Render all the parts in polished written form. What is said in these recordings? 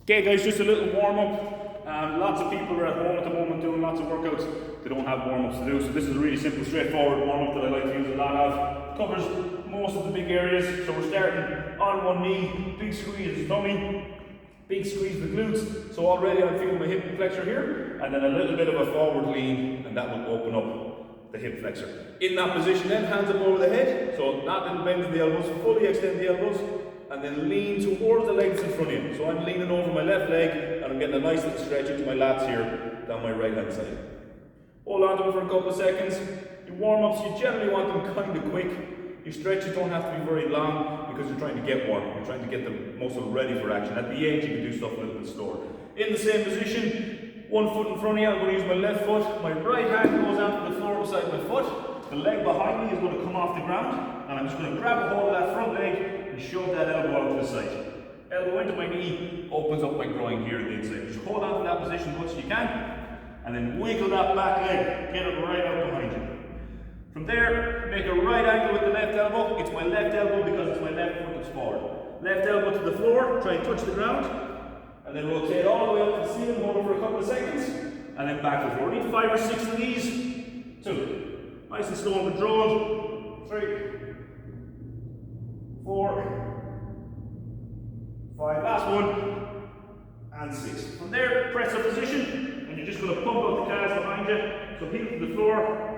Okay guys, just a little warm up. Lots of people are at home at the moment doing lots of workouts. They don't have warm ups to do, so this is a really simple, straightforward warm up that I like to use a lot of. Covers most of the big areas. So we're starting on one knee, big squeeze the tummy, big squeeze the glutes. So already I'm feeling my hip flexor here, and then a little bit of a forward lean, and that will open up the hip flexor. In that position then, hands up over the head. So that little bend in the elbows, fully extend the elbows, and then lean towards the legs in front of you. So I'm leaning over my left leg, and I'm getting a nice little stretch into my lats here, down my right hand side. Hold on to it for a couple of seconds. Your warm-ups, you generally want them kind of quick. Your stretches don't have to be very long because you're trying to get warm. You're trying to get the muscle ready for action. At the end, you can do stuff a little bit slower. In the same position, one foot in front of you, I'm going to use my left foot. My right hand goes onto the floor beside my foot. The leg behind me is going to come off the ground, and I'm just going to grab a hold of that front leg and shove that elbow out to the side. Elbow into my knee, opens up my groin here on the inside. Just hold on to that position as much as you can, and then wiggle that back leg, get it right out behind you. From there, make a right angle with the left elbow. It's my left elbow because it's my left foot that's forward. Left elbow to the floor, try and touch the ground, and then rotate all the way up to the ceiling, hold it for a couple of seconds, and then back and forth. Need 5 or 6 of these. 2. Nice and slow and controlled. 3, 4, 5. Last one. And 6. From there, press up position, and you're just going to pump out the calves behind you. So heel to the floor.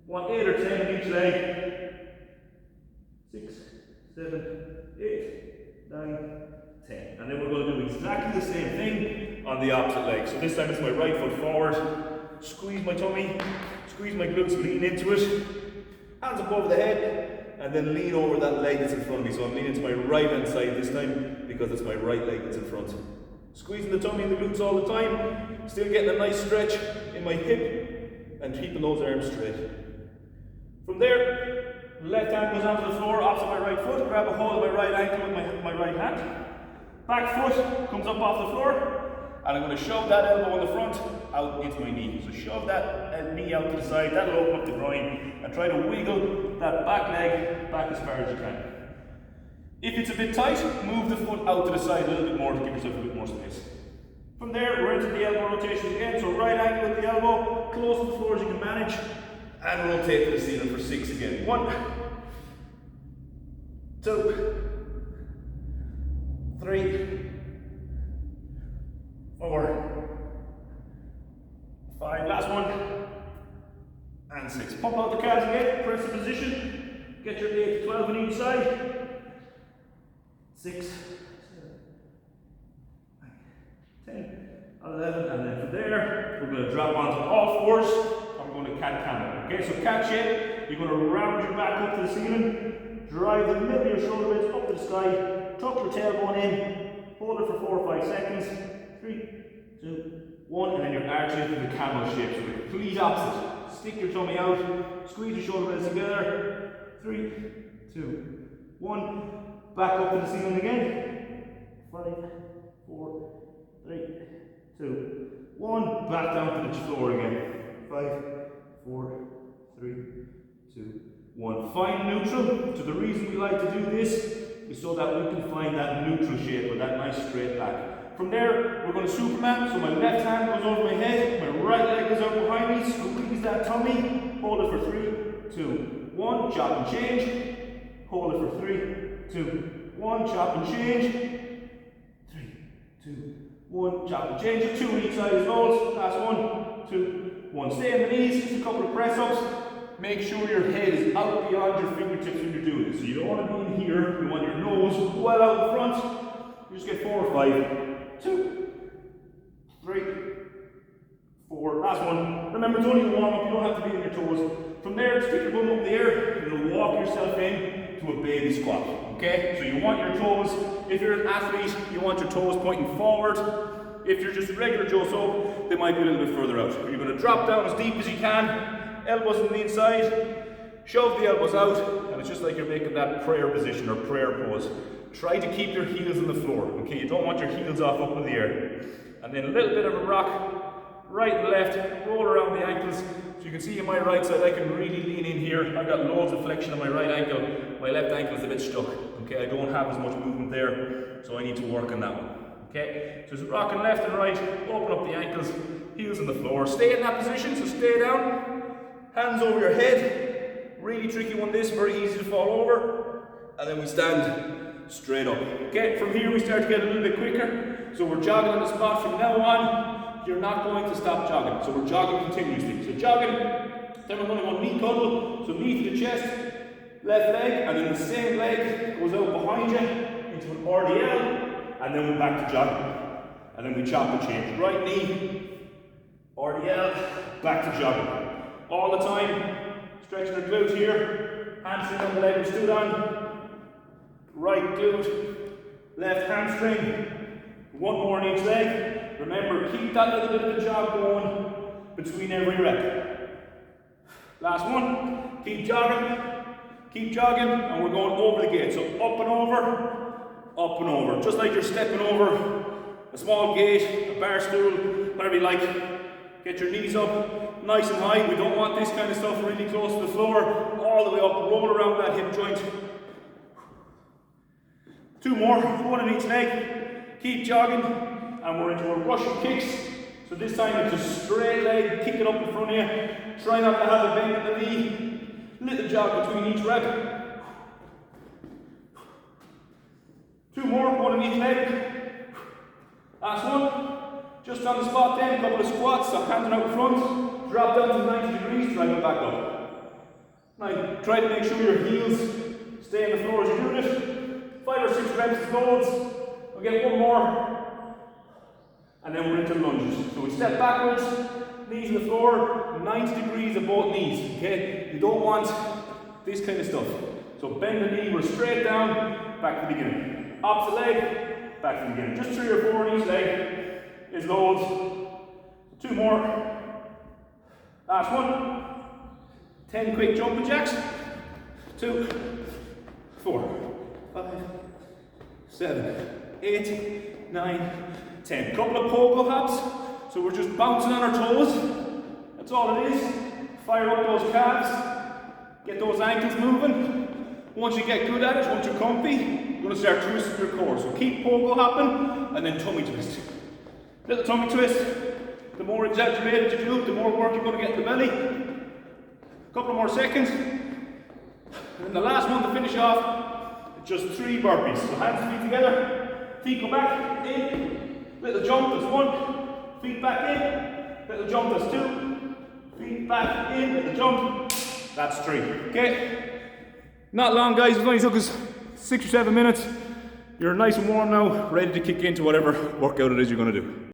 1, 8 or 10 in each leg. 6, 7, 8, 9, 10. And then we're going to do exactly the same thing on the opposite leg. So this time it's my right foot forward. Squeeze my tummy, squeeze my glutes, lean into it. Hands up over the head, and then lean over that leg that's in front of me. So I'm leaning to my right hand side this time because it's my right leg that's in front. Squeezing the tummy and the glutes all the time. Still getting a nice stretch in my hip and keeping those arms straight. From there, left hand goes onto the floor, opposite my right foot. Grab a hold of my right ankle with my right hand. Back foot comes up off the floor. And I'm going to shove that elbow on the front out into my knee. So shove that knee out to the side, that'll open up the groin, and try to wiggle that back leg back as far as you can. If it's a bit tight, move the foot out to the side a little bit more to give yourself a bit more space. From there, we're into the elbow rotation again. So right angle with the elbow, close to the floor as you can manage, and rotate to the ceiling for 6 again. 1, 2, 3, 4, 5, last one, and 6. Pump out the calves again, press the position, get your 8 to 12 on each side. 6, 7, 10, 11, and then from there, we're going to drop onto all fours, and we're going to cat camel. Okay, so cat shape, you're going to round your back up to the ceiling, drive the middle of your shoulder blades up to the sky, tuck your tailbone in, hold it for 4 or 5 seconds. 3, 2, 1, and then you're arching into the camel shape. So the complete opposite. Stick your tummy out, squeeze your shoulder blades together. 3, 2, 1. Back up to the ceiling again. 5, 4, 3, 2, 1. Back down to the floor again. 5, 4, 3, 2, 1. Find neutral. So the reason we like to do this is so that we can find that neutral shape or that nice straight back. From there, we're going to Superman. So my left hand goes over my head, my right leg goes out behind me, squeeze that tummy, hold it for 3, 2, 1, chop and change, hold it for 3, 2, 1, chop and change, 3, 2, 1, chop and change, 2 each side as those, last 1, 2, 1. Stay on the knees, just a couple of press ups. Make sure your head is out beyond your fingertips when you're doing this. So you don't want to be in here, you want your nose well out in front. You just get 4 or 5. 2, 3, 4, last one. Remember, it's only a warm up, you don't have to be on your toes. From there, stick your bum up in the air, you're going to walk yourself in to a baby squat. Okay? So you want your toes, if you're an athlete, you want your toes pointing forward. If you're just a regular Joe Soap, they might be a little bit further out. You're going to drop down as deep as you can, elbows on the inside, shove the elbows out, and it's just like you're making that prayer position or prayer pose. Try to keep your heels on the floor, okay? You don't want your heels off up in the air. And then a little bit of a rock, right and left, roll around the ankles. So you can see on my right side, I can really lean in here. I've got loads of flexion on my right ankle. My left ankle is a bit stuck, okay? I don't have as much movement there. so I need to work on that one. Okay, so just rocking left and right, open up the ankles, heels on the floor. Stay in that position, so stay down, hands over your head. Really tricky one this, very easy to fall over. And then we stand straight up. Okay, from here we start to get a little bit quicker. So we're jogging on the spot from now on. You're not going to stop jogging. So we're jogging continuously. So jogging, then we're going to go knee cuddle. So knee to the chest, left leg, and then the same leg goes out behind you into an RDL, and then we're back to jogging. And then we chop and change. Right knee, RDL, back to jogging. All the time, stretching the glutes here, hamstring on the leg we stood on, right glute, left hamstring, one more in each leg. Remember, keep that little bit of the jog going between every rep. Last one, keep jogging, and we're going over the gate. So up and over, just like you're stepping over a small gate, a bar stool, whatever you like. Get your knees up nice and high. We don't want this kind of stuff really close to the floor. All the way up, roll around that hip joint. 2 more, 1 in each leg. Keep jogging, and we're into a rush of kicks. So this time it's a straight leg, kick it up in front of you. Try not to have a bend at the knee. Little jog between each rep. 2 more, 1 in each leg. Last one. Just on the spot then, a couple of squats, so hands out in front, drop down to 90 degrees, drive it back up. Now, try to make sure your heels stay on the floor as you're doing it. 5 or 6 reps is loads. We'll get 1 more, and then we're into lunges. So we step backwards, knees on the floor, 90 degrees of both knees, okay? You don't want this kind of stuff. So bend the knee, we're straight down, back to the beginning. Opposite leg, back to the beginning. Just 3 or 4 in each leg. Is loads. 2 more. Last one. 10 quick jumping jacks. 2, 4, 5, 7, 8, 9, 10. Couple of pogo hops. So we're just bouncing on our toes. That's all it is. Fire up those calves. Get those ankles moving. Once you get good at it, once you're comfy, you're going to start twisting your core. So keep pogo hopping and then tummy twist. Little tummy twist. The more exaggerated you do, the more work you're going to get in the belly. A couple more seconds. And the last one to finish off, it's just 3 burpees. So hands and feet together. Feet go back, in. Little jump, that's 1. Feet back in. Little jump, that's 2. Feet back in, little jump. That's 3. Okay? Not long, guys. It only took us 6 or 7 minutes. You're nice and warm now, ready to kick into whatever workout it is you're going to do.